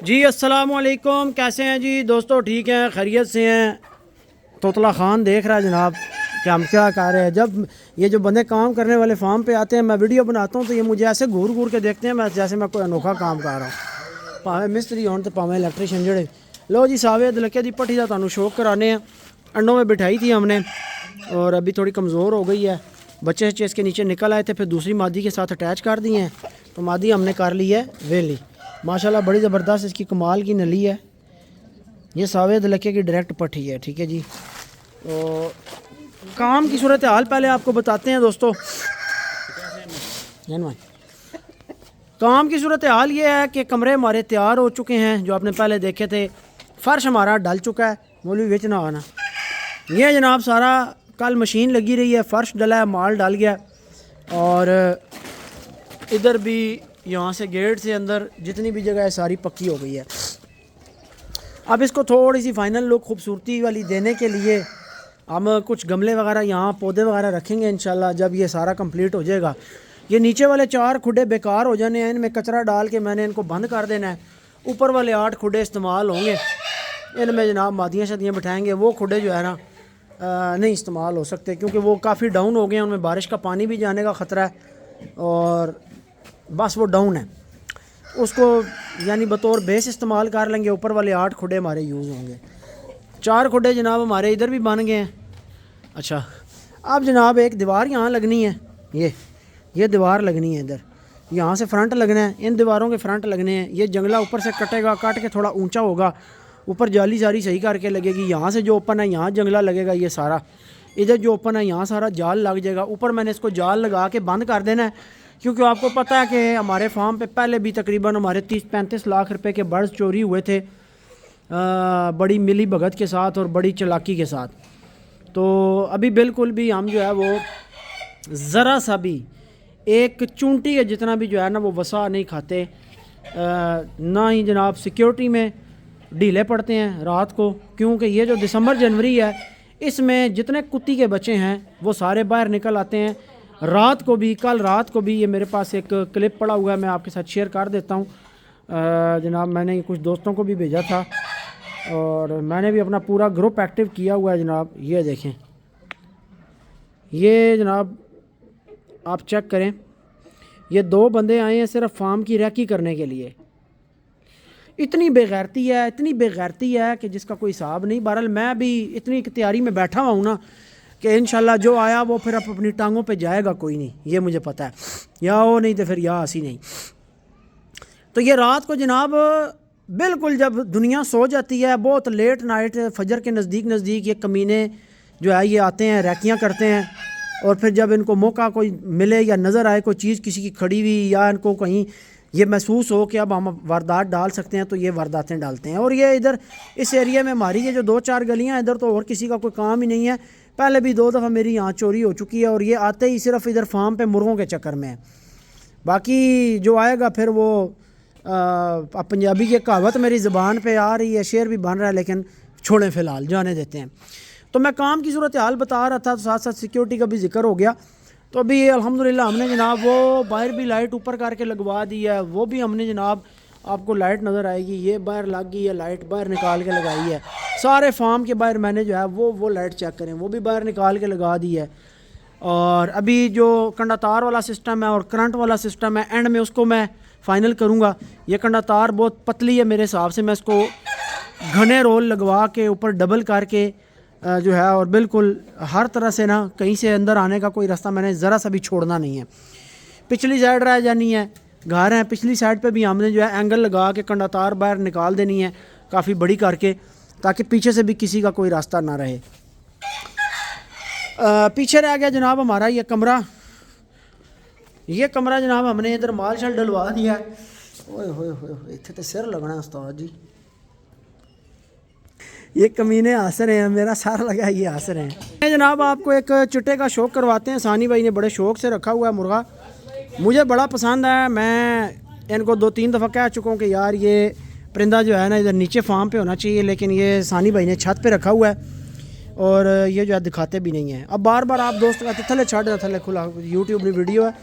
जी अस्सलाम वालेकुम, कैसे हैं जी दोस्तों? ठीक हैं, खैरियत से हैं? तोतला ख़ान देख रहा है जनाब कि हम क्या कर रहे हैं। जब ये जो बंदे काम करने वाले फार्म पे आते हैं, मैं वीडियो बनाता हूँ तो ये मुझे ऐसे घूर घूर के देखते हैं मैं जैसे मैं कोई अनोखा काम कर रहा हूँ। भावें मिस्त्री होन तो भावें इलैक्ट्रीशियन जड़े। लो जी सावे दलके की भट्ठी का तुहानू शौक कराने हैं। अंडों में बिठाई थी हमने और अभी थोड़ी कमज़ोर हो गई है। बच्चे बच्चे इसके नीचे निकल आए थे, फिर दूसरी मादी के साथ अटैच कर दिए हैं तो मादी हमने कर ली है वेली। माशाल्लाह बड़ी ज़बरदस्त इसकी कमाल की नली है। ये सावे दलके की डायरेक्ट पट्टी है। ठीक है जी, तो काम की सूरत हाल पहले आपको बताते हैं दोस्तों। काम की सूरत हाल ये है कि कमरे हमारे तैयार हो चुके हैं, जो आपने पहले देखे थे। फ़र्श हमारा डल चुका है, मौलवी बेच ना आना। ये जनाब सारा कल मशीन लगी रही है, फ़र्श डला है, माल डाल गया। और इधर भी यहाँ से गेट से अंदर जितनी भी जगह है सारी पक्की हो गई है। अब इसको थोड़ी सी फाइनल लुक खूबसूरती वाली देने के लिए हम कुछ गमले वगैरह यहाँ पौधे वगैरह रखेंगे इंशाल्लाह, जब ये सारा कंप्लीट हो जाएगा। ये नीचे वाले 4 खुडे बेकार हो जाने हैं, इनमें कचरा डाल के मैंने इनको बंद कर देना है। ऊपर वाले 8 खुडे इस्तेमाल होंगे, इनमें जनाब मादियाँ शदियाँ बिठाएँगे। वो खुडे जो है ना नहीं इस्तेमाल हो सकते क्योंकि वो काफ़ी डाउन हो गए हैं, उनमें बारिश का पानी भी जाने का ख़तरा है और बस वो डाउन है। उसको यानी बतौर बेस इस्तेमाल कर लेंगे। ऊपर वाले 8 खुडे हमारे यूज़ होंगे। 4 खुडे जनाब हमारे इधर भी बन गए हैं। अच्छा, अब जनाब एक दीवार यहाँ लगनी है। ये दीवार लगनी है इधर, यहाँ से फ्रंट लगना है, इन दीवारों के फ्रंट लगने हैं। ये जंगला ऊपर से कटेगा, काट के थोड़ा ऊंचा होगा, ऊपर जाली सारी सही करके लगेगी। यहाँ से जो ओपन है यहाँ जंगला लगेगा, ये सारा इधर जो ओपन है यहाँ सारा जाल लग जाएगा। ऊपर मैंने इसको जाल लगा के बंद कर देना है क्योंकि आपको पता है कि हमारे फार्म पे पहले भी तकरीबन हमारे 30-35 लाख रुपए के बर्ड्स चोरी हुए थे, बड़ी मिली भगत के साथ और बड़ी चालाकी के साथ। तो अभी बिल्कुल भी हम जो है वो ज़रा सा भी एक चूंटी के जितना भी जो है ना वो वसा नहीं खाते। ना ही जनाब सिक्योरिटी में ढीले पड़ते हैं रात को, क्योंकि ये जो दिसंबर जनवरी है इसमें जितने कुत्ती के बच्चे हैं वो सारे बाहर निकल आते हैं। रात को भी, कल रात को भी, ये मेरे पास एक क्लिप पड़ा हुआ है, मैं आपके साथ शेयर कर देता हूँ। जनाब मैंने कुछ दोस्तों को भी भेजा था और मैंने भी अपना पूरा ग्रुप एक्टिव किया हुआ है जनाब। ये देखें, ये जनाब आप चेक करें, ये 2 बंदे आए हैं सिर्फ फार्म की रैकी करने के लिए। इतनी बेगैरती है कि जिसका कोई हिसाब नहीं। बहरहाल मैं भी इतनी तैयारी में बैठा हुआ हूँ ना कि इंशाल्लाह जो आया वो फिर अपनी टांगों पे जाएगा, कोई नहीं, ये मुझे पता है। या वो नहीं तो फिर या हंसी नहीं। तो ये रात को जनाब बिल्कुल जब दुनिया सो जाती है, बहुत लेट नाइट, फजर के नज़दीक ये कमीने जो है ये आते हैं, रैकियाँ करते हैं। और फिर जब इनको मौका कोई मिले या नज़र आए कोई चीज़ किसी की खड़ी हुई, या इनको कहीं ये महसूस हो कि अब हम वारदात डाल सकते हैं, तो ये वारदातें डालते हैं। और ये इधर इस एरिया में हमारी ये जो 2-4 गलियाँ इधर तो और किसी का कोई काम ही नहीं है। पहले भी 2 दफ़ा मेरी यहाँ चोरी हो चुकी है और ये आते ही सिर्फ इधर फार्म पे मुर्गों के चक्कर में है। बाकी जो आएगा फिर वो पंजाबी की कहावत मेरी ज़बान पे आ रही है, शेर भी बन रहा है, लेकिन छोड़ें फ़िलहाल, जाने देते हैं। तो मैं काम की सूरत हाल बता रहा था, तो साथ साथ सिक्योरिटी का भी जिक्र हो गया। तो अभी अल्हम्दुलिल्लाह हमने जनाब वो बाहर भी लाइट ऊपर करके लगवा दी है। वो भी हमने जनाब, आपको लाइट नज़र आएगी, ये बाहर लग गई है लाइट, बाहर निकाल के लगाई है। सारे फार्म के बाहर मैंने जो है वो लाइट चेक करें, वो भी बाहर निकाल के लगा दी है। और अभी जो कंडा तार वाला सिस्टम है और करंट वाला सिस्टम है, एंड में उसको मैं फ़ाइनल करूँगा। ये कंडा तार बहुत पतली है मेरे हिसाब से, मैं इसको घने रोल लगवा के ऊपर डबल करके जो है और बिल्कुल हर तरह से ना कहीं से अंदर आने का कोई रास्ता मैंने ज़रा सा भी छोड़ना नहीं है। पिछली साइड रह जानी है, घर है, पिछली साइड पे भी हमने जो है एंगल लगा के कंडा तार बाहर निकाल देनी है काफ़ी बड़ी करके, ताकि पीछे से भी किसी का कोई रास्ता ना रहे। पीछे रह गया जनाब हमारा ये कमरा जनाब हमने इधर माल शल डलवा दिया है। ओए होए होए, इतने तो सिर लगना है उस्ताद जी। ये कमीने हंस रहे हैं, मेरा सारा लगा ये हंस रहे हैं। जनाब आपको एक चिट्टे का शौक करवाते हैं। सानी भाई ने बड़े शौक से रखा हुआ है मुर्गा, मुझे बड़ा पसंद है। मैं इनको 2-3 दफ़ा कह चुका हूँ कि यार ये परिंदा जो है ना इधर नीचे फार्म पे होना चाहिए, लेकिन ये सानी भाई ने छत पे रखा हुआ है और ये जो है दिखाते भी नहीं है। अब बार बार आप दोस्त कहते थले छड़ थले खुला यूट्यूब में वीडियो है,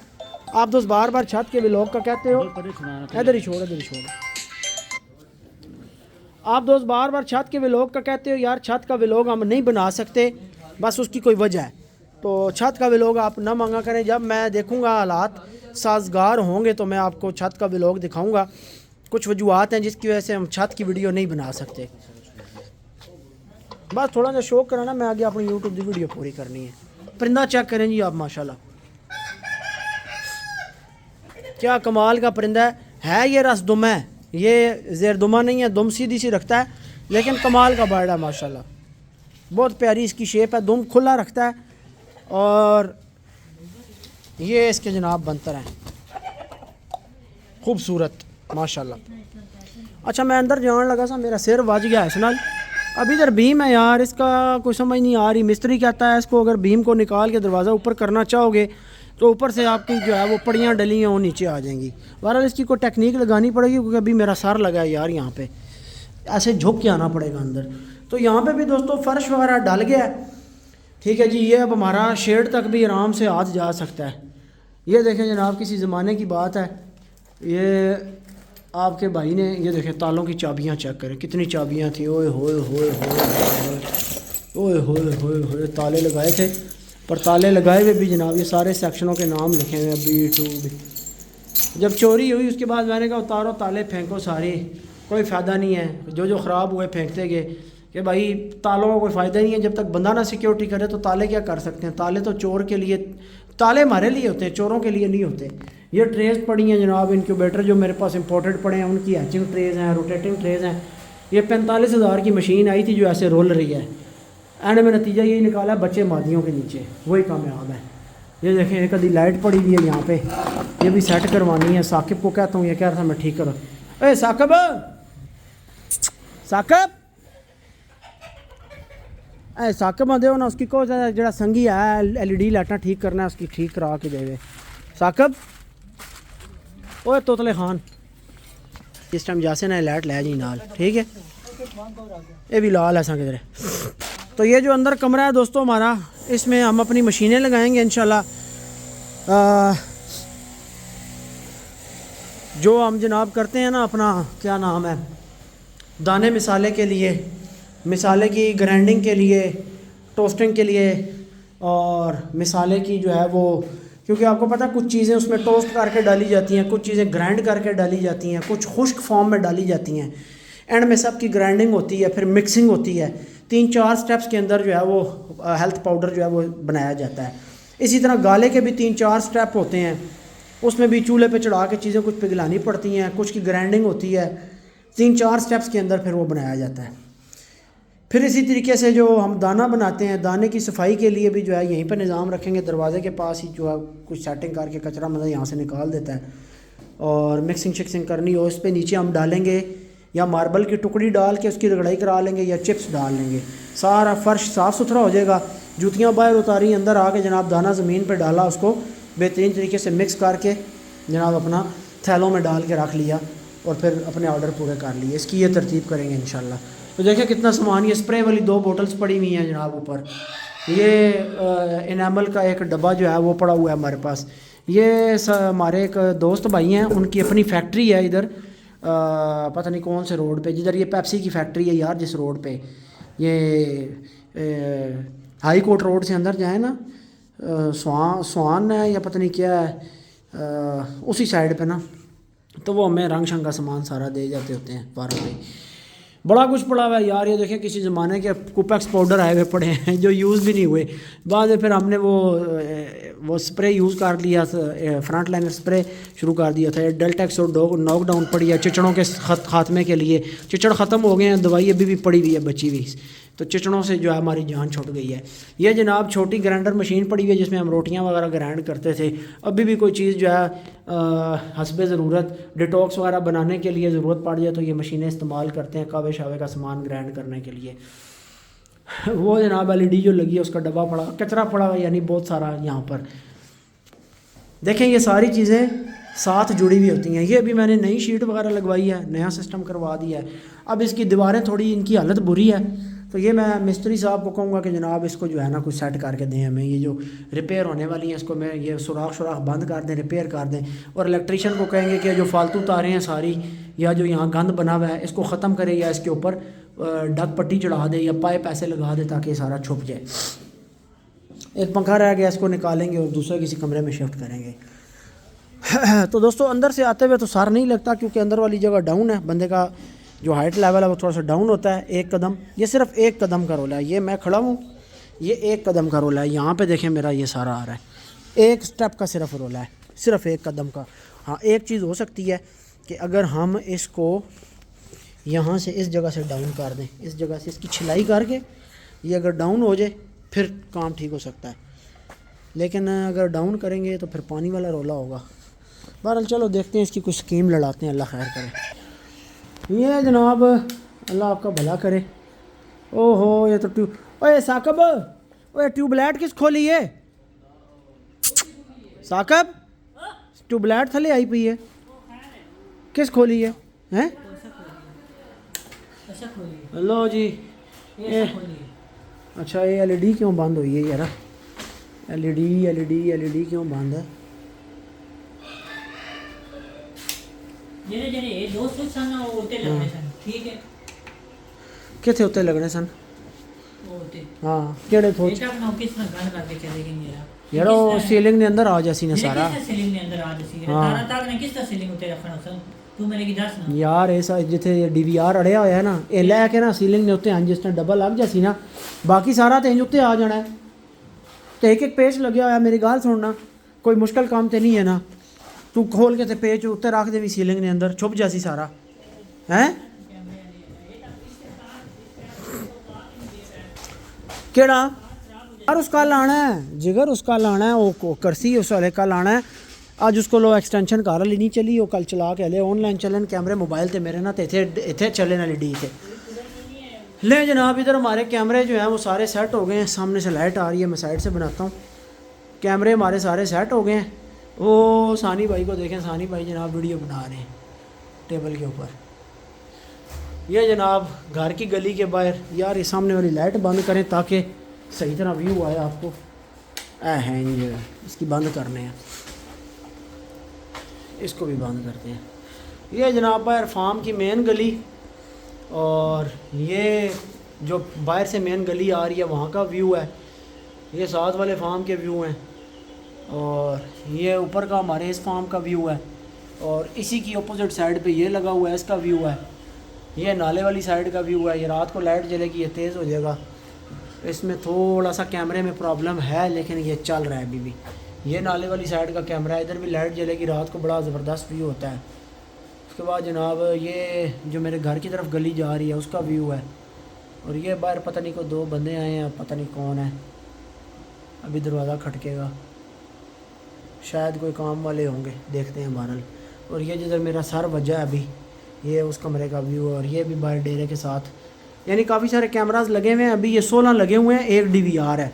आप दोस्त बार बार छत के व्लॉग का कहते हो, इधर ही छोड़। आप दोस्त बार बार छत के व्लॉग का कहते हो, यार छत का व्लॉग हम नहीं बना सकते, बस उसकी कोई वजह है। तो छत का व्लॉग आप ना मांगा करें, जब मैं देखूंगा हालात साजगार होंगे तो मैं आपको छत का व्लॉग दिखाऊंगा। कुछ वजूहत हैं जिसकी वजह से हम छत की वीडियो नहीं बना सकते। बस थोड़ा सा शौक कराना, मैं आगे अपनी यूट्यूब की वीडियो पूरी करनी है। परिंदा चेक करें जी आप, माशाल्लाह क्या कमाल का परिंदा है। ये रसदुम है, ये ज़ेरदुमा नहीं है, दुम सीधी सी रखता है, लेकिन कमाल का बर्ड है माशाल्लाह। बहुत प्यारी इसकी शेप है, दुम खुला रखता है। और ये इसके जनाब बंतर हैं, खूबसूरत माशाल्लाह। अच्छा मैं अंदर जाने लगा सा, मेरा सिर वज गया इस नाल। अब इधर बीम है यार, इसका कोई समझ नहीं आ रही। मिस्त्री कहता है इसको अगर बीम को निकाल के दरवाज़ा ऊपर करना चाहोगे तो ऊपर से आपकी जो है वो पड़ियाँ डली हैं वो नीचे आ जाएंगी। बहरहाल इसकी कोई टेक्निक लगानी पड़ेगी, क्योंकि अभी मेरा सर लगा है यार, यहाँ पे ऐसे झुक के आना पड़ेगा अंदर। तो यहाँ पे भी दोस्तों फ़र्श वगैरह डल गया है, ठीक है जी। ये अब हमारा शेड तक भी आराम से हाथ जा सकता है। ये देखें जनाब, किसी ज़माने की बात है, ये आपके भाई ने, ये देखें तालों की चाबियाँ चेक करें, कितनी चाबियाँ थी। ओए होए होए होए होए होए होए, ताले लगाए थे, पर ताले लगाए हुए भी जनाब ये सारे सेक्शनों के नाम लिखे हुए हैं, B2B। जब चोरी हुई उसके बाद मैंने कहा उतारो ताले, फेंको सारे, कोई फ़ायदा नहीं है। जो जो ख़राब हुए फेंकते गए कि भाई तालों का कोई फ़ायदा नहीं है, जब तक बंदा ना सिक्योरिटी करे तो ताले क्या कर सकते हैं। ताले तो चोर के लिए, ताले हमारे लिए होते हैं, चोरों के लिए नहीं होते। ये ट्रेज पड़ी हैं जनाब, इनक्यूबेटर जो मेरे पास इंपोर्टेड पड़े हैं, उनकी हैचिंग ट्रेज हैं, रोटेटिंग ट्रेज हैं। ये 45,000 की मशीन आई थी जो ऐसे रोल रही है। एंड में नतीजा यही निकाला, बच्चे मादियों के नीचे, वही कामयाब है। ये देखें एक आधी लाइट पड़ी हुई है यहाँ पे, ये भी सेट करवानी है। साकिब को कहता हूँ, ये कह रहा था मैं ठीक करो। ए साकिब, साकिब, ए साकिब आदे हो ना, उसकी को जरा संगी है LED लाइटा ठीक करना है, उसकी ठीक करा के देवे। साकिब ओए तोतले खान, इस टाइम जासे ना लाइट लै जी नाल, ठीक है। ये भी लाल ऐसा किधर है। तो ये जो अंदर कमरा है दोस्तों हमारा, इसमें हम अपनी मशीनें लगाएंगे इंशाल्लाह। जो हम जनाब करते हैं ना अपना, क्या नाम है, दाने मिसाले के लिए, मिसाले की ग्राइंडिंग के लिए, टोस्टिंग के लिए, और मिसाले की जो है वो, क्योंकि आपको पता है कुछ चीज़ें उसमें टोस्ट करके डाली जाती हैं, कुछ चीज़ें ग्राइंड करके डाली जाती हैं, कुछ खुश्क फॉर्म में डाली जाती हैं। एंड में सब की ग्राइंडिंग होती है, फिर मिक्सिंग होती है। 3-4 स्टेप्स के अंदर जो है वो हेल्थ पाउडर जो है वो बनाया जाता है। इसी तरह गाले के भी 3-4 स्टेप होते हैं, उसमें भी चूल्हे पे चढ़ा के चीज़ें कुछ पिघलानी पड़ती हैं, कुछ की ग्राइंडिंग होती है। 3-4 स्टेप्स के अंदर फिर वो बनाया जाता है। फिर इसी तरीके से जो हम दाना बनाते हैं, दाने की सफाई के लिए भी जो है यहीं पर निज़ाम रखेंगे, दरवाज़े के पास ही जो है कुछ सेटिंग करके कचरा मतलब यहाँ से निकाल देता है। और मिक्सिंग शिक्सिंग करनी हो, उस पर नीचे हम डालेंगे या मार्बल की टुकड़ी डाल के उसकी रगड़ाई करा लेंगे या चिप्स डाल लेंगे, सारा फर्श साफ़ सुथरा हो जाएगा। जूतियाँ बाहर उतारी, अंदर आके जनाब दाना ज़मीन पर डाला, उसको बेहतरीन तरीके से मिक्स करके जनाब अपना थैलों में डाल के रख लिया और फिर अपने ऑर्डर पूरे कर लिए। इसकी ये तरतीब करेंगे इंशाल्लाह। तो देखिए कितना सामान, ये स्प्रे वाली 2 बोटल्स पड़ी हुई हैं जनाब ऊपर। ये इनामल का एक डब्बा जो है वो पड़ा हुआ है हमारे पास। ये हमारे एक दोस्त भाई हैं, उनकी अपनी फैक्ट्री है इधर, पता नहीं कौन से रोड पे, जिधर ये पेप्सी की फैक्ट्री है यार, जिस रोड पे ये हाई कोर्ट रोड से अंदर जाए ना, स्वान है या पता नहीं क्या है, उसी साइड पे ना, तो वो हमें रंग शंग का सामान सारा दे जाते होते हैं 12 पे। बड़ा कुछ पड़ा हुआ है यार। ये देखिए किसी ज़माने के कुपेक्स पाउडर आए हुए पड़े हैं जो यूज़ भी नहीं हुए। बाद में फिर हमने वो स्प्रे यूज़ कर लिया, फ्रंट लाइनर स्प्रे शुरू कर दिया था। डेल्टेक्स और नॉकडाउन पड़ी है चिचड़ों के ख़ात्मे के लिए। चिचड़ ख़त्म हो गए हैं, दवाई अभी भी पड़ी हुई है बची हुई, तो चिचड़ों से जो है हमारी जान छूट गई है। ये जनाब छोटी ग्राइंडर मशीन पड़ी हुई है जिसमें हम रोटियां वगैरह ग्राइंड करते थे। अभी भी कोई चीज़ जो है हस्बे ज़रूरत डिटॉक्स वगैरह बनाने के लिए ज़रूरत पड़ जाए तो ये मशीनें इस्तेमाल करते हैं कावे शावे का सामान ग्राइंड करने के लिए। वो जनाब LED जो लगी है उसका डब्बा पड़ा, कचरा पड़ा हुआ यानी बहुत सारा यहाँ पर। देखें ये सारी चीज़ें साथ जुड़ी हुई होती हैं। ये अभी मैंने नई शीट वगैरह लगवाई है, नया सिस्टम करवा दिया है। अब इसकी दीवारें थोड़ी, इनकी हालत बुरी है, तो ये मैं मिस्त्री साहब को कहूँगा कि जनाब इसको जो है ना कुछ सेट करके दें हमें। ये जो रिपेयर होने वाली हैं इसको मैं ये सुराख बंद कर दें, रिपेयर कर दें। और इलेक्ट्रीशियन को कहेंगे कि जो फालतू तारें हैं सारी या जो यहाँ गंद बना हुआ है इसको ख़त्म करे, या इसके ऊपर डक पट्टी चढ़ा दे या पाइप ऐसे लगा दे ताकि ये सारा छुप जाए। एक पंखा रह गया, इसको निकालेंगे और दूसरे किसी कमरे में शिफ्ट करेंगे। तो दोस्तों अंदर से आते हुए तो सार नहीं लगता, क्योंकि अंदर वाली जगह डाउन है, बंदे का जो हाइट लेवल है वो थोड़ा सा डाउन होता है। एक कदम, ये सिर्फ एक कदम का रोल है, ये मैं खड़ा हूँ, ये एक कदम का रोल है। यहाँ पे देखें मेरा ये सारा आ रहा है, एक स्टेप का सिर्फ रोल है, सिर्फ एक कदम का। हाँ एक चीज़ हो सकती है कि अगर हम इसको यहाँ से इस जगह से डाउन कर दें, इस जगह से इसकी छिलाई करके ये अगर डाउन हो जाए फिर काम ठीक हो सकता है, लेकिन अगर डाउन करेंगे तो फिर पानी वाला रोला होगा। बहरहाल चलो देखते हैं, इसकी कुछ स्कीम लड़ाते हैं, अल्लाह खैर करे। ये जनाब अल्लाह आपका भला करे। ओहो ये तो ट्यूब, ओए साकब, ओए ट्यूबलाइट किस खोली है? साकब ट्यूबलाइट थले आई पई है, किस खोली है? हैं लो जी ये, अच्छा ये एलईडी क्यों बंद हुई है यार? एलईडी क्यों बंद है? ਜਿਹੜੇ ਦੋ ਸਵਿਚ ਸਨ ਉਹ ਉੱਤੇ ਲੱਗਣੇ ਸਨ, ਠੀਕ ਹੈ? ਕਿੱਥੇ ਉੱਤੇ ਲੱਗਣੇ ਸਨ? ਉਹ ਉੱਤੇ ਹਾਂ ਕਿਹੜੇ ਥੋਚ? ਇਹ ਤਾਂ ਨਾ ਕਿਸ ਤਰ੍ਹਾਂ ਗੰਦ ਕਰਕੇ ਚਲੇ ਗਏ ਮੇਰਾ यार वो सीलिंग ने अंदर आ जासी ना सारा। सीलिंग ने अंदर आ जासी है तारा ताक ने किस तरह सीलिंग उते रखना सन, तू मेरे की दस ना यार ऐसा जिथे डीवीआर अड़िया होया है ना, ये लैके ना सीलिंग ने उत्ते अंज जिस तरह डबल लग जासी ना, बाकी सारा तो इंज उत्ते आ जाना है। तो एक एक पेच लगे होया, मेरी गाल सुनना, कोई मुश्किल काम तो नहीं है ना, तू खोल के ते पेच उत्ते रख दे भी सीलिंग ने अंदर छुप जासी सारा हैं। केड़ा यार उसका लाना है जिगर, उसका लाना है वो करसी उस वाले का लाना है। आज उसको लो एक्सटेंशन कार वाली नहीं चली, वो कल चला के ले ऑनलाइन चलन कैमरे मोबाइल ते मेरे ना तो इतने चले ना डी थे। ले जनाब इधर हमारे कैमरे जो हैं वो सारे सेट हो गए हैं। सामने से लाइट आ रही है, मैं साइड से बनाता हूँ। कैमरे हमारे सारे सेट हो गए हैं। वो सानी भाई को देखें, सानी भाई जनाब वीडियो बना रहे हैं टेबल के ऊपर। ये जनाब घर की गली के बाहर, यार ये सामने वाली लाइट बंद करें ताकि सही तरह व्यू आया आपको। है ये इसकी बंद करने हैं, इसको भी बंद करते हैं। ये जनाब बाहर फार्म की मेन गली, और ये जो बाहर से मेन गली आ रही है वहाँ का व्यू है। ये साथ वाले फार्म के व्यू हैं, और ये ऊपर का हमारे इस फार्म का व्यू है, और इसी की अपोजिट साइड पे ये लगा हुआ है, इसका व्यू है। ये नाले वाली साइड का व्यू है। ये रात को लाइट जलेगी, ये तेज़ हो जाएगा। इसमें थोड़ा सा कैमरे में प्रॉब्लम है, लेकिन ये चल रहा है अभी भी। ये नाले वाली साइड का कैमरा है, इधर भी लाइट जलेगी, रात को बड़ा ज़बरदस्त व्यू होता है। उसके बाद जनाब ये जो मेरे घर की तरफ गली जा रही है उसका व्यू है। और ये बाहर पता नहीं कोई दो बंदे आए हैं, पता नहीं कौन है। अभी दरवाज़ा खटकेगा, शायद कोई काम वाले होंगे, देखते हैं बहरहाल। और ये जिधर मेरा सर वजह है अभी, ये उस कमरे का व्यू है। और ये भी बाहर डेरे के साथ, यानी काफ़ी सारे कैमरास लगे हुए हैं। अभी ये 16 लगे हुए हैं, एक डीवीआर है।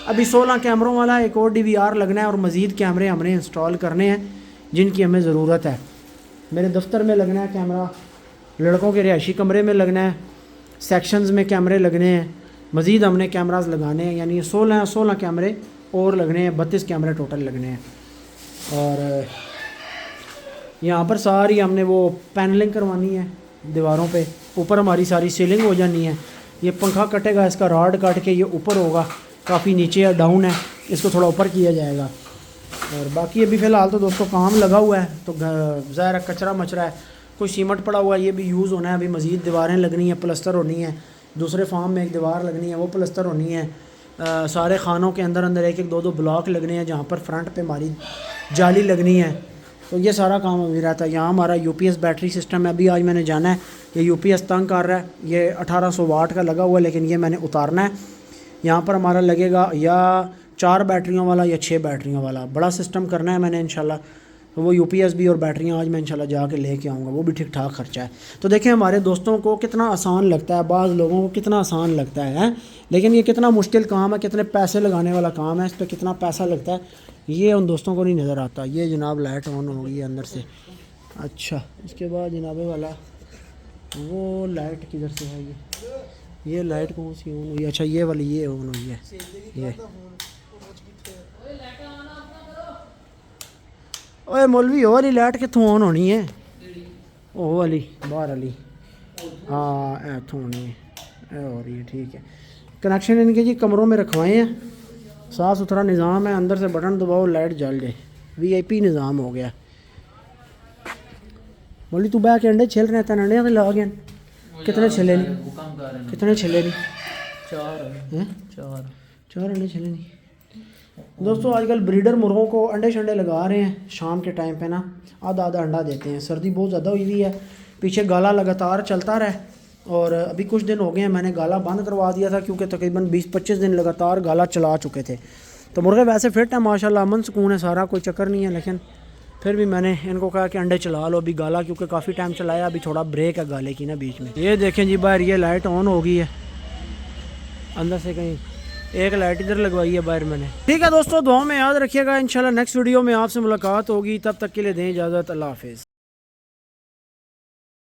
अभी 16 कैमरों वाला एक और डीवीआर लगना है, और मज़ीद कैमरे हमने इंस्टॉल करने हैं जिनकी हमें ज़रूरत है। मेरे दफ्तर में लगना है कैमरा, लड़कों के रिहायशी कमरे में लगना है, सेक्शंस में कैमरे लगने हैं, मज़ीद हमने कैमरास लगाने हैं। यानी 16 कैमरे और लगने हैं, 32 कैमरे टोटल लगने हैं। और यहाँ पर सारी हमने वो पैनलिंग करवानी है दीवारों पे। ऊपर हमारी सारी सीलिंग हो जानी है। ये पंखा कटेगा, इसका रॉड काट के ये ऊपर होगा, काफ़ी नीचे या डाउन है, इसको थोड़ा ऊपर किया जाएगा। और बाकी अभी फ़िलहाल तो दोस्तों काम लगा हुआ है, तो ज़ाहिर कचरा मचरा है, कोई सीमेंट पड़ा हुआ है, ये भी यूज़ होना है। अभी मज़ीद दीवारें लगनी है, प्लस्तर होनी है। दूसरे फार्म में एक दीवार लगनी है, वो प्लस्तर होनी है। सारे खानों के अंदर अंदर एक एक दो ब्लॉक लगने हैं, जहाँ पर फ्रंट पे हमारी जाली लगनी है। तो ये सारा काम अभी रहता है। यहाँ हमारा यूपीएस बैटरी सिस्टम है। अभी आज मैंने जाना है, ये यूपीएस तंग कर रहा है। ये 1800 वाट का लगा हुआ है, लेकिन ये मैंने उतारना है। यहाँ पर हमारा लगेगा या 4 बैटरियों वाला या 6 बैटरियों वाला, बड़ा सिस्टम करना है मैंने इंशाल्लाह। तो वो यूपीएस भी और बैटरियाँ आज मैं इंशाल्लाह जाके लेके आऊँगा, वो भी ठीक ठाक खर्चा है। तो देखें हमारे दोस्तों को कितना आसान लगता है, बाज़ लोगों को कितना आसान लगता है, लेकिन ये कितना मुश्किल काम है, कितने पैसे लगाने वाला काम है, इस पर कितना पैसा लगता है, ये उन दोस्तों को नहीं नज़र आता। ये जनाब लाइट ऑन होगी अंदर से। अच्छा इसके बाद जनाबे वाला वो लाइट किधर से है? ये लाइट कौन सी ऑन हुई? अच्छा ये वाली ये ऑन हुई है। ये ओए मौलवी हो वाली लाइट कितों ऑन होनी है? ਉਹ ਵਾਲੀ ਬਾਹਰ वाली हाँ इतों होनी है हो रही है ठीक है। कनेक्शन इनके जी कमरों में रखवाए हैं, साफ़ सुथरा निज़ाम है, अंदर से बटन दबाओ लाइट जल जाए, VIP निज़ाम हो गया। बोली तू बह के अंडे छिल रहे थे, अंडे ला गए कितने छिले नहीं, कितने छिले नहीं? 4 अंडे छिले नहीं। दोस्तों आजकल ब्रीडर मुर्गों को अंडे शंडे लगा रहे हैं शाम के टाइम पे ना, आधा अंडा देते हैं। सर्दी बहुत ज़्यादा हुई हुई है, पीछे गाला लगातार चलता रहा, और अभी कुछ दिन हो गए हैं मैंने गाला बंद करवा दिया था क्योंकि तकरीबन 20-25 दिन लगातार गाला चला चुके थे। तो मुर्गे वैसे फिट है माशाल्लाह, अमन सुकून है सारा, कोई चक्कर नहीं है, लेकिन फिर भी मैंने इनको कहा कि अंडे चला लो अभी गाला, क्योंकि काफ़ी टाइम चलाया, अभी थोड़ा ब्रेक है गाले की ना बीच में। ये देखें जी बाहर ये लाइट ऑन हो गई है, अंदर से कहीं एक लाइट इधर लगवाई है बाहर मैंने। ठीक है दोस्तों, दुआओं में याद रखिएगा, इंशाल्लाह नेक्स्ट वीडियो में आपसे मुलाकात होगी, तब तक के लिए दें इजाज़त, अल्लाह हाफिज़।